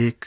1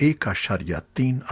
$1.3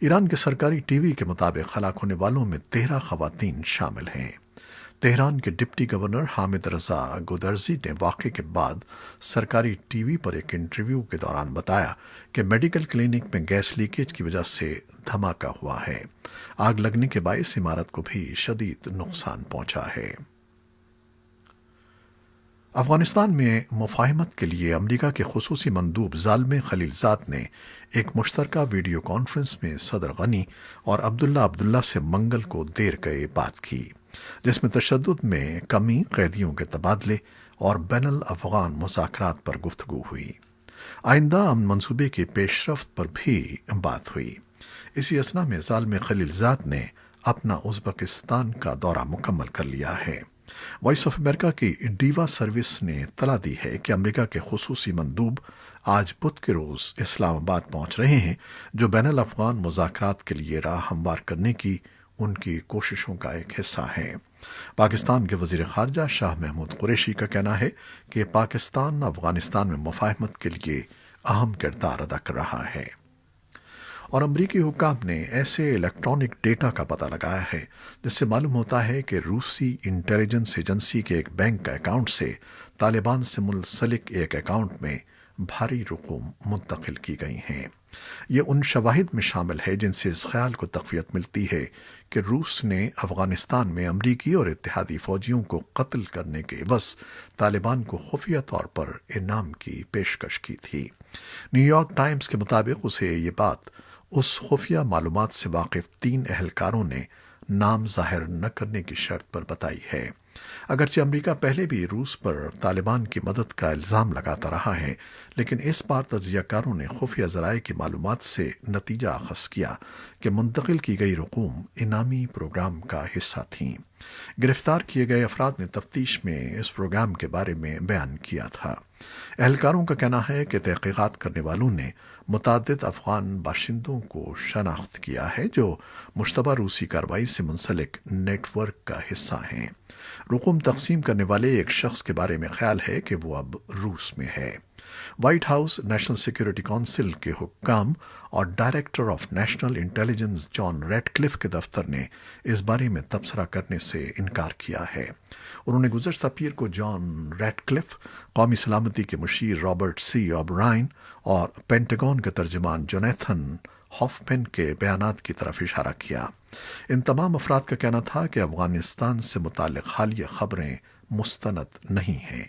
ایران کے سرکاری T V کے مطابق ہلاک ہونے والوں میں 13 خواتین شامل ہیں۔ تہران کے ڈپٹی گورنر حامد رضا گودرزی نے واقعے کے بعد سرکاری ٹی وی پر ایک انٹرویو کے دوران بتایا کہ میڈیکل کلینک میں گیس لیکیج کی وجہ سے دھماکہ ہوا ہے۔ آگ لگنے کے باعث عمارت کو بھی شدید نقصان پہنچا ہے۔ افغانستان میں مفاہمت کے لیے امریکہ کے خصوصی مندوب زالمے خلیلزاد نے ایک مشترکہ ویڈیو کانفرنس میں صدر غنی اور عبداللہ سے منگل کو دیر گئے بات کی، جس میں تشدد میں کمی، قیدیوں کے تبادلے اور بین الافغان مذاکرات پر گفتگو ہوئی۔ آئندہ امن منصوبے کی پیش رفت پر بھی بات ہوئی۔ اسی اثنا میں زالمے خلیلزاد نے اپنا ازبکستان کا دورہ مکمل کر لیا ہے۔ وائس آف امریکہ کی ڈیوا سروس نے اطلاع دی ہے کہ امریکہ کے خصوصی مندوب آج بدھ کے روز اسلام آباد پہنچ رہے ہیں، جو بین الافغان مذاکرات کے لیے راہ ہموار کرنے کی ان کی کوششوں کا ایک حصہ ہے۔ پاکستان کے وزیر خارجہ شاہ محمود قریشی کا کہنا ہے کہ پاکستان افغانستان میں مفاہمت کے لیے اہم کردار ادا کر رہا ہے، اور امریکی حکام نے ایسے الیکٹرانک ڈیٹا کا پتہ لگایا ہے جس سے معلوم ہوتا ہے کہ روسی انٹیلیجنس ایجنسی کے ایک بینک کا اکاؤنٹ سے طالبان سے منسلک ایک اکاؤنٹ میں بھاری رقوم منتقل کی گئی ہیں۔ یہ ان شواہد میں شامل ہے جن سے اس خیال کو تقویت ملتی ہے کہ روس نے افغانستان میں امریکی اور اتحادی فوجیوں کو قتل کرنے کے عوض طالبان کو خفیہ طور پر انعام کی پیشکش کی تھی۔ نیو یارک ٹائمز کے مطابق اسے یہ بات اس خفیہ معلومات سے واقف 3 اہلکاروں نے نام ظاہر نہ کرنے کی شرط پر بتائی ہے۔ اگرچہ امریکہ پہلے بھی روس پر طالبان کی مدد کا الزام لگاتا رہا ہے، لیکن اس بار تجزیہ کاروں نے خفیہ ذرائع کی معلومات سے نتیجہ اخذ کیا کہ منتقل کی گئی رقوم انعامی پروگرام کا حصہ تھیں۔ گرفتار کیے گئے افراد نے تفتیش میں اس پروگرام کے بارے میں بیان کیا تھا۔ اہلکاروں کا کہنا ہے کہ تحقیقات کرنے والوں نے متعدد افغان باشندوں کو شناخت کیا ہے جو مشتبہ روسی کارروائی سے منسلک نیٹ ورک کا حصہ ہیں۔ رقوم تقسیم کرنے والے ایک شخص کے بارے میں خیال ہے کہ وہ اب روس میں ہے۔ White House National Security Council کے حکام اور director of national intelligence John Ratcliffe کے دفتر نے اس بارے میں تبصرہ کرنے سے انکار کیا ہے۔ انہوں نے گزشتہ پیر کو جان ریڈ کلف، قومی سلامتی کے مشیر رابرٹ سی اوبرائن اور پینٹاگون کے ترجمان جونیتھن ہافمین کے بیانات کی طرف اشارہ کیا۔ ان تمام افراد کا کہنا تھا کہ افغانستان سے متعلق حالیہ خبریں مستند نہیں ہیں۔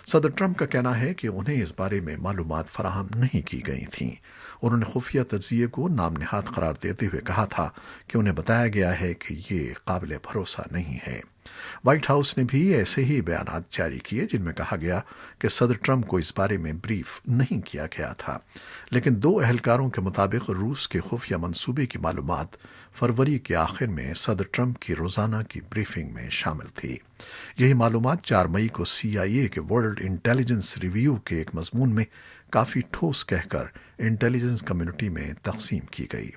صدر ٹرمپ کا کہنا ہے کہ انہیں اس بارے میں معلومات فراہم نہیں کی گئی تھیں۔ انہوں نے خفیہ تجزیے کو نام نہاد قرار دیتے ہوئے کہا تھا کہ انہیں بتایا گیا ہے کہ یہ قابل بھروسہ نہیں ہے۔ وائٹ ہاؤس نے بھی ایسے ہی بیانات جاری کیے جن میں کہا گیا کہ صدر ٹرمپ کو اس بارے میں بریف نہیں کیا گیا تھا، لیکن 2 اہلکاروں کے مطابق روس کے خفیہ منصوبے کی معلومات فروری کے آخر میں صدر ٹرمپ کی روزانہ کی بریفنگ میں شامل تھی۔ یہی معلومات 4 مئی کو CIA کے ورلڈ انٹیلیجنس ریویو کے ایک مضمون میں کافی ٹھوس کہہ کر انٹیلیجنس کمیونٹی میں تقسیم کی گئی۔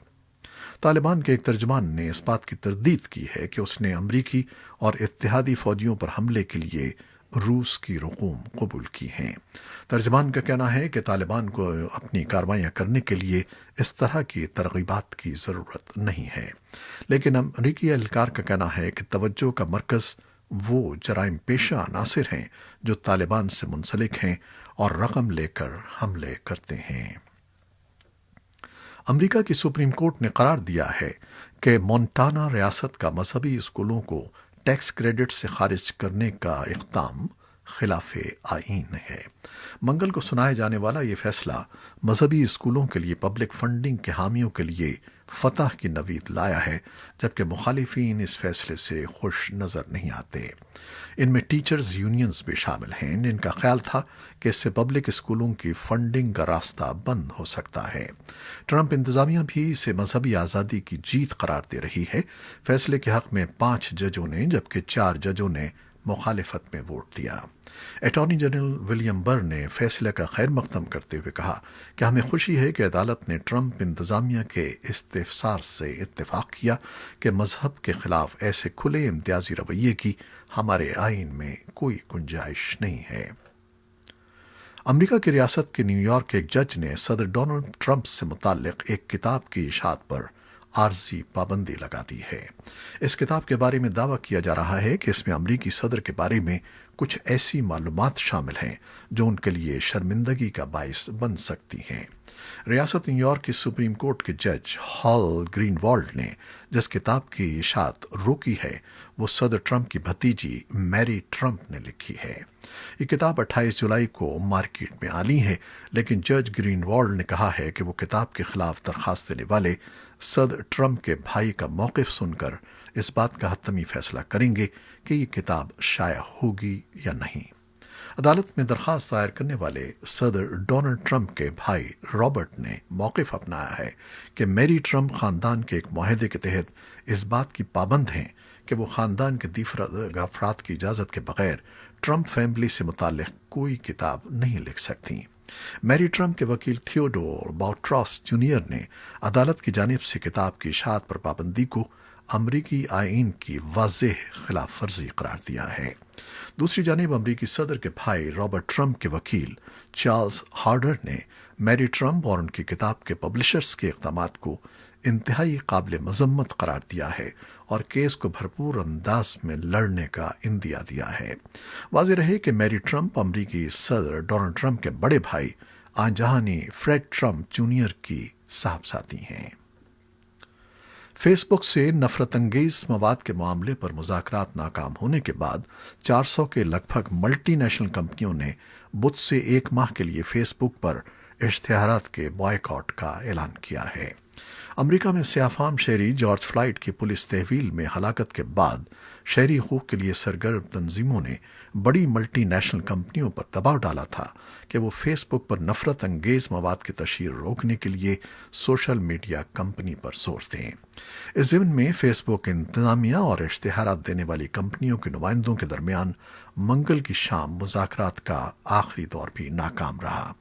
طالبان کے ایک ترجمان نے اس بات کی تردید کی ہے کہ اس نے امریکی اور اتحادی فوجیوں پر حملے کے لیے روس کی رقوم قبول کی ہیں۔ ترجمان کا کہنا ہے کہ طالبان کو اپنی کارروائیاں کرنے کے لیے اس طرح کی ترغیبات کی ضرورت نہیں ہے، لیکن امریکی اہلکار کا کہنا ہے کہ توجہ کا مرکز وہ جرائم پیشہ عناصر ہیں جو طالبان سے منسلک ہیں اور رقم لے کر حملے کرتے ہیں۔ امریکہ کی سپریم کورٹ نے قرار دیا ہے کہ مونٹانا ریاست کا مذہبی اسکولوں کو ٹیکس کریڈٹ سے خارج کرنے کا اقدام خلاف آئین ہے۔ منگل کو سنائے جانے والا یہ فیصلہ مذہبی اسکولوں کے لیے پبلک فنڈنگ کے حامیوں کے لیے فتح کی نوید لایا ہے، جبکہ مخالفین اس فیصلے سے خوش نظر نہیں آتے۔ ان میں ٹیچرز یونینز بھی شامل ہیں جن کا خیال تھا کہ اس سے پبلک اسکولوں کی فنڈنگ کا راستہ بند ہو سکتا ہے۔ ٹرمپ انتظامیہ بھی اسے مذہبی آزادی کی جیت قرار دے رہی ہے۔ فیصلے کے حق میں 5 ججوں نے جبکہ 4 ججوں نے مخالفت میں ووٹ دیا۔ اٹارنی جنرل ولیم بر نے فیصلے کا خیر مقدم کرتے ہوئے کہا کہ ہمیں خوشی ہے کہ عدالت نے ٹرمپ انتظامیہ کے استفسار سے اتفاق کیا کہ مذہب کے خلاف ایسے کھلے امتیازی رویے کی ہمارے آئین میں کوئی گنجائش نہیں ہے۔ امریکہ کی ریاست کے نیو یارک کے ایک جج نے صدر ڈونلڈ ٹرمپ سے متعلق ایک کتاب کی اشاعت پر عارضی پابندی لگا دی ہے۔ اس کتاب کے بارے میں دعویٰ کیا جا رہا ہے کہ اس میں امریکی صدر کے بارے میں کچھ ایسی معلومات شامل ہیں جو ان کے لیے شرمندگی کا باعث بن سکتی ہیں۔ ریاست نیو یارک کی سپریم کورٹ کے جج ہال گرین والڈ نے جس کتاب کی اشاعت روکی ہے وہ صدر ٹرمپ کی بھتیجی میری ٹرمپ نے لکھی ہے۔ یہ کتاب 28 جولائی کو مارکیٹ میں آنی ہے، لیکن جج گرین والڈ نے کہا ہے کہ وہ کتاب کے خلاف درخواست دینے والے صدر ٹرمپ کے بھائی کا موقف سن کر اس بات کا حتمی فیصلہ کریں گے کہ یہ کتاب شائع ہوگی یا نہیں۔ عدالت میں درخواست دائر کرنے والے صدر ڈونلڈ ٹرمپ کے بھائی رابرٹ نے موقف اپنایا ہے کہ میری ٹرمپ خاندان کے ایک معاہدے کے تحت اس بات کی پابند ہیں کہ وہ خاندان کے دیگر افراد کی اجازت کے بغیر ٹرمپ فیملی سے متعلق کوئی کتاب نہیں لکھ سکتی۔ میری ٹرمپ کے وکیل تھیوڈور باؤٹراس جونیئر نے عدالت کی جانب سے کتاب کی اشاعت پر پابندی کو امریکی آئین کی واضح خلاف ورزی قرار دیا ہے۔ دوسری جانب امریکی صدر کے بھائی رابرٹ ٹرمپ کے وکیل چارلز ہارڈر نے میری ٹرمپ اور ان کی کتاب کے پبلشرز کے اقدامات کو انتہائی قابل مذمت قرار دیا ہے اور کیس کو بھرپور انداز میں لڑنے کا عندیہ دیا ہے۔ واضح رہے کہ میری ٹرمپ امریکی صدر ڈونلڈ ٹرمپ کے بڑے بھائی آن جہانی فریڈ ٹرمپ جونیئر کی صاحبزادی ہیں۔ فیس بک سے نفرت انگیز مواد کے معاملے پر مذاکرات ناکام ہونے کے بعد 400 کے لگ بھگ ملٹی نیشنل کمپنیوں نے بدھ سے ایک ماہ کے لیے فیس بک پر اشتہارات کے بائیکاٹ کا اعلان کیا ہے۔ امریکہ میں سیاہ فام شہری جارج فلائیڈ کی پولیس تحویل میں ہلاکت کے بعد شہری حقوق کے لیے سرگرم تنظیموں نے بڑی ملٹی نیشنل کمپنیوں پر دباؤ ڈالا تھا کہ وہ فیس بک پر نفرت انگیز مواد کی تشہیر روکنے کے لیے سوشل میڈیا کمپنی پر زور دیں۔ اس ضمن میں فیس بک انتظامیہ اور اشتہارات دینے والی کمپنیوں کے نمائندوں کے درمیان منگل کی شام مذاکرات کا آخری دور بھی ناکام رہا۔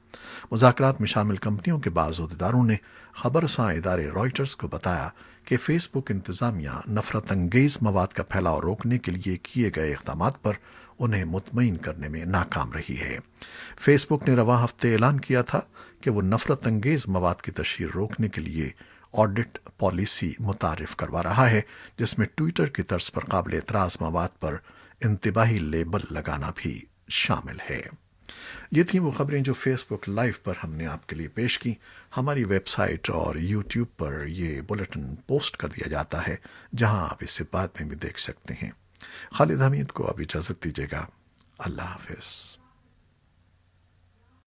مذاکرات میں شامل کمپنیوں کے بعض عہدیداروں نے خبر رساں ادارے رائٹرز کو بتایا کہ فیس بک انتظامیہ نفرت انگیز مواد کا پھیلاؤ روکنے کے لیے کیے گئے اقدامات پر انہیں مطمئن کرنے میں ناکام رہی ہے۔ فیس بک نے رواں ہفتے اعلان کیا تھا کہ وہ نفرت انگیز مواد کی تشہیر روکنے کے لیے آڈٹ پالیسی متعارف کروا رہا ہے، جس میں ٹویٹر کی طرز پر قابل اعتراض مواد پر انتباہی لیبل لگانا بھی شامل ہے۔ یہ تھیں وہ خبریں جو فیس بک لائیو پر ہم نے آپ کے لیے پیش کی۔ ہماری ویب سائٹ اور یوٹیوب پر یہ بلیٹن پوسٹ کر دیا جاتا ہے، جہاں آپ اسے بعد میں بھی دیکھ سکتے ہیں۔ خالد حمید کو اب اجازت دیجیے گا۔ اللہ حافظ۔